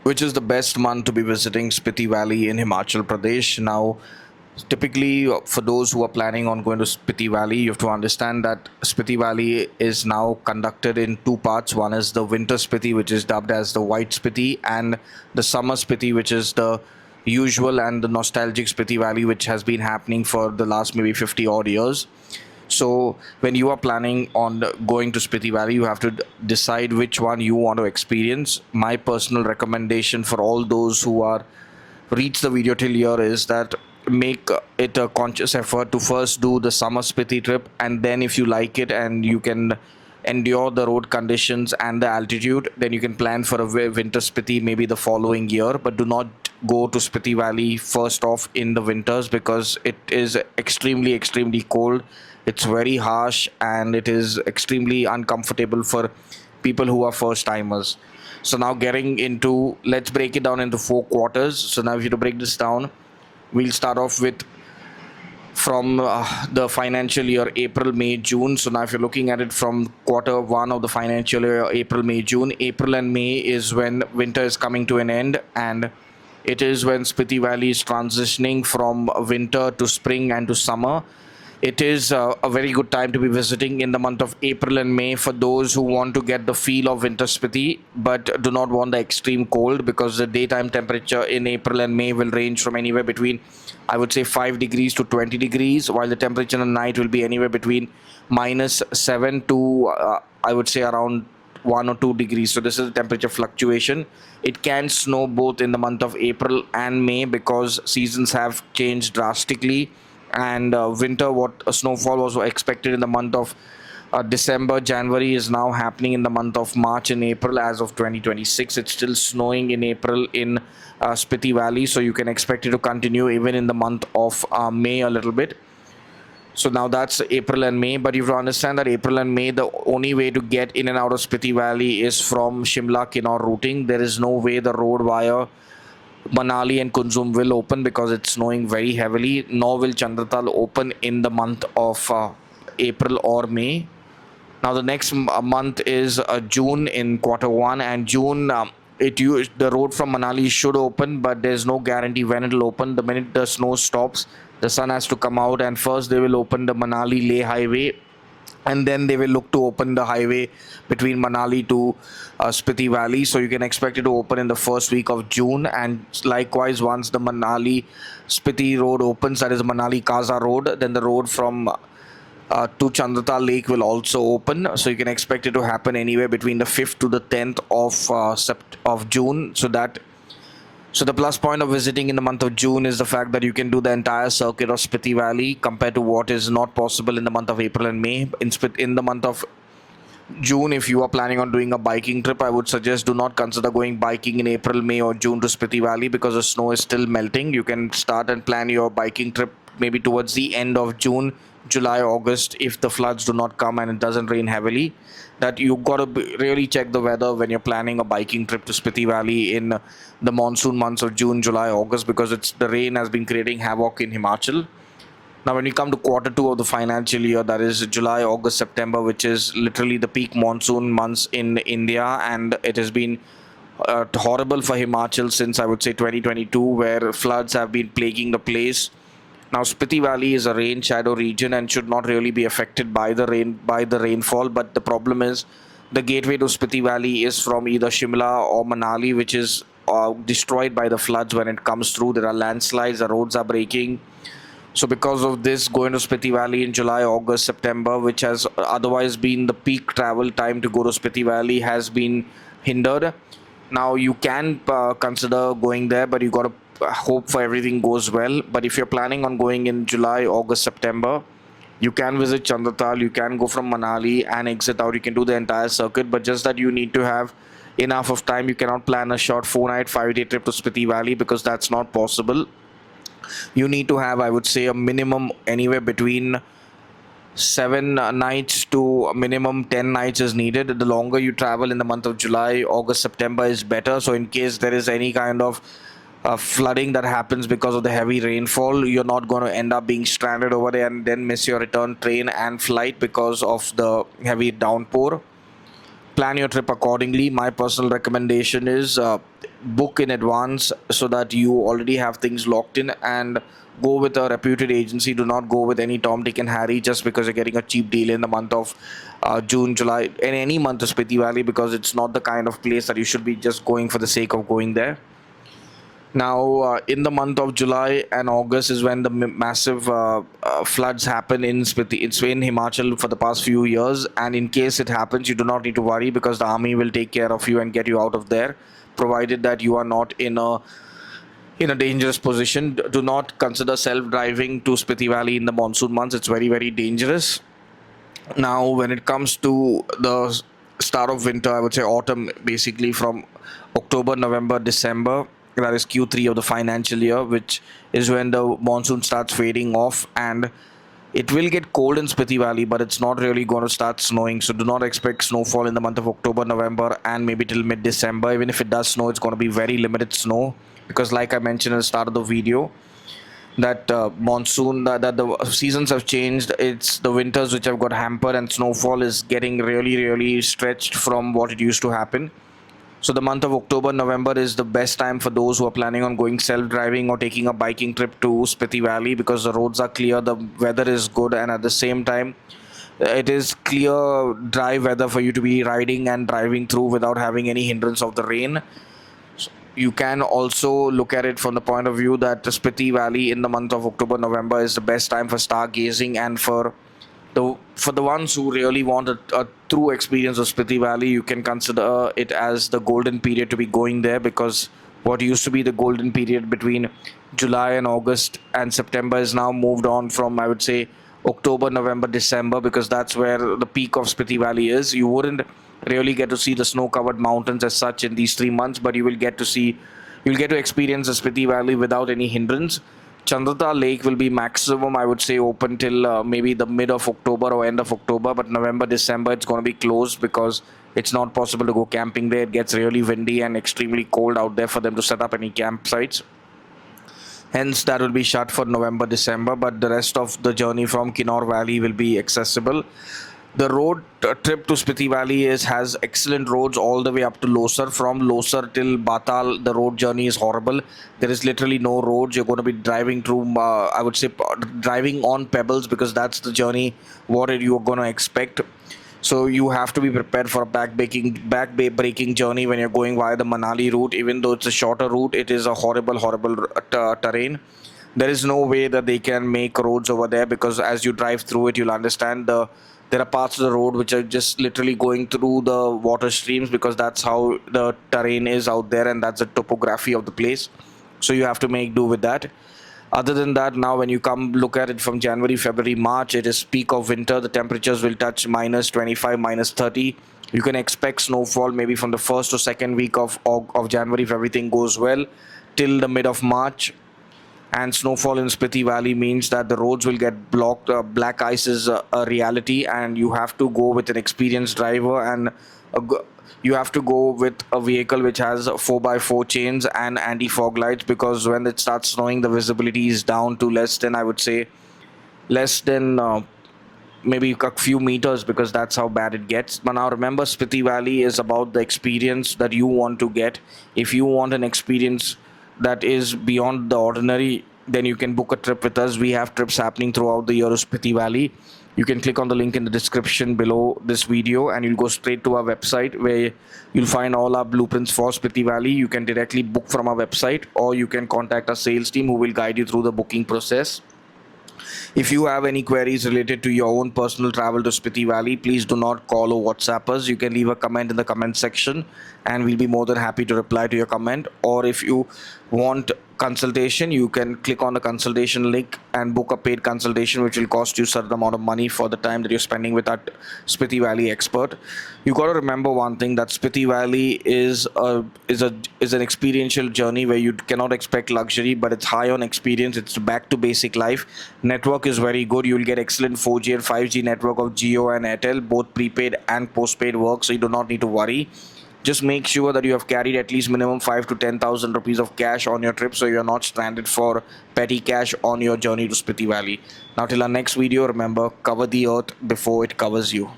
which is the best month to be visiting Spiti Valley in Himachal Pradesh. Now, typically, for those who are planning on going to Spiti Valley, you have to understand that Spiti Valley is now conducted in two parts. One is the winter Spiti, which is dubbed as the white Spiti, and the summer Spiti, which is the usual and the nostalgic Spiti Valley, which has been happening for the last maybe 50 odd years. So when you are planning on going to Spiti Valley, you have to decide which one you want to experience. My personal recommendation for all those who are reach the video till here is that make it a conscious effort to first do the summer Spiti trip, and then if you like it and you can endure the road conditions and the altitude, then you can plan for a winter Spiti maybe the following year. But do not go to Spiti Valley first off in the winters, because it is extremely cold. It's very harsh and it is extremely uncomfortable for people who are first timers. So now getting into, let's break it down into four quarters. So now if you to break this down, we'll start off with from the financial year April, May, June. So now if you're looking at it from quarter one of the financial year April, May, June, April and May is when winter is coming to an end, and it is when Spiti Valley is transitioning from winter to spring and to summer. It is a very good time to be visiting in the month of April and May for those who want to get the feel of winter Spiti but do not want the extreme cold, because the daytime temperature in April and May will range from anywhere between, I would say, 5 degrees to 20 degrees, while the temperature in the night will be anywhere between -7 to I would say around 1 or 2 degrees. So this is the temperature fluctuation. It can snow both in the month of April and May because seasons have changed drastically, and winter, what snowfall was expected in the month of December, January, is now happening in the month of March and April as of 2026. It's still snowing in April in Spiti Valley, so you can expect it to continue even in the month of May a little bit. So now that's April and May, but you have to understand that April and May, the only way to get in and out of Spiti Valley is from Shimla Kinnaur routing. There is no way the road via Manali and Kunzum will open because it's snowing very heavily, nor will Chandratal open in the month of April or May. Now the next month is June in quarter one, and June the road from Manali should open, but there's no guarantee when it'll open. The minute the snow stops, the sun has to come out, and first they will open the Manali Leh highway, and then they will look to open the highway between Manali to Spiti Valley. So you can expect it to open in the first week of June, and likewise once the Manali Spiti road opens, that is Manali Kaza road, then the road from to Chandratal Lake will also open. So you can expect it to happen anywhere between the 5th to the 10th of June. So the plus point of visiting in the month of June is the fact that you can do the entire circuit of Spiti Valley, compared to what is not possible in the month of April and May. In the month of June, if you are planning on doing a biking trip, I would suggest do not consider going biking in April, May or June to Spiti Valley, because the snow is still melting. You can start and plan your biking trip maybe towards the end of June, July, August, if the floods do not come and it doesn't rain heavily. That you got to really check the weather when you're planning a biking trip to Spiti Valley in the monsoon months of June, July, August, because the rain has been creating havoc in Himachal. Now, when you come to quarter two of the financial year, that is July, August, September, which is literally the peak monsoon months in India, and it has been horrible for Himachal since, I would say, 2022, where floods have been plaguing the place. Now, Spiti Valley is a rain shadow region and should not really be affected by the rainfall. But the problem is the gateway to Spiti Valley is from either Shimla or Manali, which is destroyed by the floods when it comes through. There are landslides, the roads are breaking. So because of this, going to Spiti Valley in July, August, September, which has otherwise been the peak travel time to go to Spiti Valley, has been hindered. Now you can consider going there, but you got to hope for everything goes well. But if you're planning on going in July, August, September, you can visit Chandratal, you can go from Manali and exit out. You can do the entire circuit, but just that you need to have enough of time. You cannot plan a short 4-night, 5-day trip to Spiti Valley, because that's not possible. You need to have, I would say, a minimum anywhere between 7 nights to a minimum 10 nights is needed. The longer you travel in the month of July, August, September is better. So in case there is any kind of flooding that happens because of the heavy rainfall, you're not going to end up being stranded over there and then miss your return train and flight because of the heavy downpour. Plan your trip accordingly. My personal recommendation is book in advance so that you already have things locked in, and go with a reputed agency. Do not go with any Tom, Dick, and Harry just because you're getting a cheap deal in the month of June, July, in any month of Spiti Valley, because it's not the kind of place that you should be just going for the sake of going there. Now, in the month of July and August is when the massive floods happen in Spiti. It's in Himachal for the past few years, and in case it happens, you do not need to worry because the army will take care of you and get you out of there, provided that you are not in a dangerous position. Do not consider self-driving to Spiti Valley in the monsoon months. It's very, very dangerous. Now, when it comes to the start of winter, I would say autumn, basically from October, November, December, that is Q3 of the financial year, which is when the monsoon starts fading off, and it will get cold in Spiti Valley, but it's not really going to start snowing. So do not expect snowfall in the month of October, November, and maybe till mid-December. Even if it does snow, it's going to be very limited snow, because like I mentioned at the start of the video, that monsoon, that the seasons have changed. It's the winters which have got hampered, and snowfall is getting really, really stretched from what it used to happen. So the month of October, November is the best time for those who are planning on going self-driving or taking a biking trip to Spiti Valley, because the roads are clear, the weather is good, and at the same time, it is clear, dry weather for you to be riding and driving through without having any hindrance of the rain. You can also look at it from the point of view that the Spiti Valley in the month of October, November is the best time for stargazing, and for the ones who really want a true experience of Spiti Valley, you can consider it as the golden period to be going there, because what used to be the golden period between July and August and September is now moved on from, I would say, October, November, December, because that's where the peak of Spiti Valley is. You wouldn't really get to see the snow-covered mountains as such in these 3 months, but you'll get to experience the Spiti Valley without any hindrance. Chandrata Lake will be maximum, I would say, open till maybe the mid of October or end of October, but November, December, it's going to be closed because it's not possible to go camping there. It gets really windy and extremely cold out there for them to set up any campsites. Hence, that will be shut for November, December, but the rest of the journey from Kinnaur Valley will be accessible. The road trip to Spiti Valley has excellent roads all the way up to Losar. From Losar till Batal, the road journey is horrible. There is literally no roads. You're going to be driving through, I would say, driving on pebbles, because that's the journey what you're going to expect. So you have to be prepared for a back-breaking journey when you're going via the Manali route. Even though it's a shorter route, it is a horrible, horrible terrain. There is no way that they can make roads over there, because as you drive through it, you'll understand there are parts of the road which are just literally going through the water streams, because that's how the terrain is out there, and that's the topography of the place. So you have to make do with that. Other than that, now when you come look at it from January, February, March, it is peak of winter. The temperatures will touch minus 25, minus 30. You can expect snowfall maybe from the first or second week of January if everything goes well, till the mid of March. And snowfall in Spiti Valley means that the roads will get blocked. Black ice is a reality, and you have to go with an experienced driver, and you have to go with a vehicle which has 4x4 chains and anti-fog lights, because when it starts snowing, the visibility is down to less than, I would say, less than maybe a few meters, because that's how bad it gets. But now remember, Spiti Valley is about the experience that you want to get. If you want an experience that is beyond the ordinary, then you can book a trip with us. We have trips happening throughout the year to Spiti Valley. You can click on the link in the description below this video, and you'll go straight to our website, where you'll find all our blueprints for Spiti Valley. You can directly book from our website, or you can contact our sales team, who will guide you through the booking process. If you have any queries related to your own personal travel to Spiti Valley, please do not call or WhatsApp us. You can leave a comment in the comment section, and we'll be more than happy to reply to your comment. Or if you want consultation, you can click on the consultation link and book a paid consultation, which will cost you a certain amount of money for the time that you're spending with that Spiti Valley expert. You got to remember one thing, that Spiti Valley is an experiential journey where you cannot expect luxury, but it's high on experience. It's back to basic life. Network is very good. You'll get excellent 4G and 5G network of Jio and Airtel. Both prepaid and postpaid work, so you do not need to worry. Just make sure that you have carried at least minimum 5 to 10,000 rupees of cash on your trip, so you're not stranded for petty cash on your journey to Spiti Valley. Now till our next video, remember, cover the earth before it covers you.